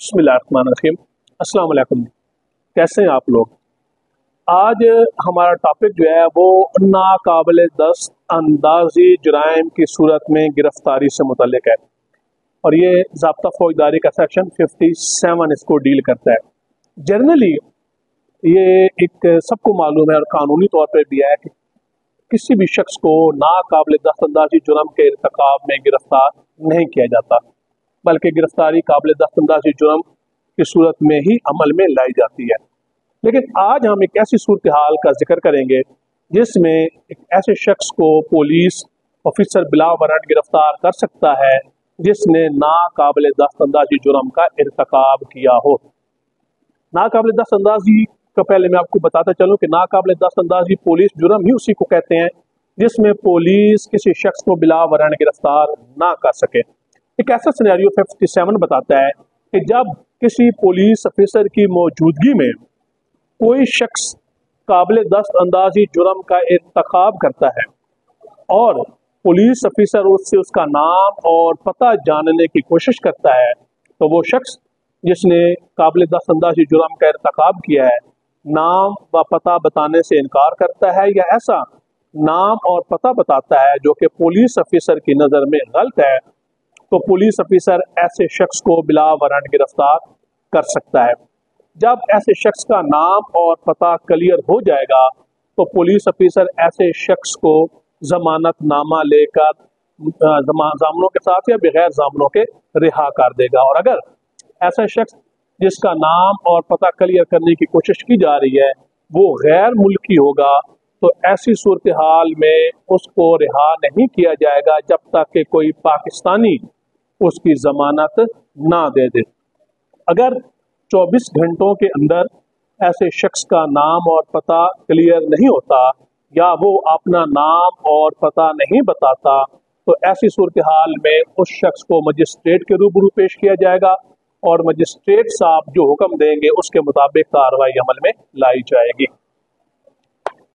बिस्मिल्लाहिर्रहमानिर्रहीम। अस्सलाम वालेकुम। कैसे हैं आप लोग? आज हमारा टॉपिक जो है वो नाकाबिल दस्त अंदाजी जुराइम की सूरत में गिरफ्तारी से मुतल्लिक है और ये ज़ाब्ता फौजदारी का सेक्शन 57 इसको डील करता है। जनरली ये एक सबको मालूम है और कानूनी तौर पर भी है कि किसी भी शख्स को नाकाबिल दस्त अंदाजी जुर्म के इर्तिकाब में गिरफ्तार नहीं किया जाता, बल्कि गिरफ्तारी काबिल दस्त अंदाजी जुर्म की सूरत में ही अमल में लाई जाती है। लेकिन आज हम एक ऐसी सूरत हाल का जिक्र करेंगे जिसमें एक ऐसे शख्स को पुलिस ऑफिसर बिला वारंट गिरफ्तार कर सकता है जिसने नाकाबिल दस्त अंदाजी जुर्म का इर्तिकाब किया हो। नाकाबिल दस्त अंदाजी का पहले मैं आपको बताता चलूं कि नाकाबिल दस्त अंदाजी पुलिस जुर्म ही उसी को कहते हैं जिसमें पुलिस किसी शख्स को बिला वारंट गिरफ्तार ना कर सके। एक ऐसा सिनेरियो 57 बताता है कि जब किसी पुलिस ऑफिसर की मौजूदगी में कोई शख्स काबिल दस्त अंदाजी जुर्म का इर्तिकाब करता है और पुलिस ऑफिसर उससे उसका नाम और पता जानने की कोशिश करता है, तो वो शख्स जिसने काबिल दस्त अंदाजी जुर्म का इर्तिकाब किया है नाम व पता बताने से इनकार करता है या ऐसा नाम और पता बताता है जो कि पुलिस ऑफिसर की नज़र में गलत है, तो पुलिस ऑफिसर ऐसे शख्स को बिला वारंट गिरफ्तार कर सकता है। जब ऐसे शख्स का नाम और पता क्लियर हो जाएगा तो पुलिस ऑफिसर ऐसे शख्स को जमानतनामा लेकर जामनों के साथ या बगैर जामनों के रिहा कर देगा। और अगर ऐसा शख्स जिसका नाम और पता क्लियर करने की कोशिश की जा रही है वो गैर मुल्की होगा तो ऐसी सूरत हाल में उसको रिहा नहीं किया जाएगा जब तक कि कोई पाकिस्तानी उसकी जमानत ना दे दे। अगर 24 घंटों के अंदर ऐसे शख्स का नाम और पता क्लियर नहीं होता या वो अपना नाम और पता नहीं बताता तो ऐसी सूरत हाल में उस शख्स को मजिस्ट्रेट के रूबरू पेश किया जाएगा और मजिस्ट्रेट साहब जो हुक्म देंगे उसके मुताबिक कार्रवाई अमल में लाई जाएगी।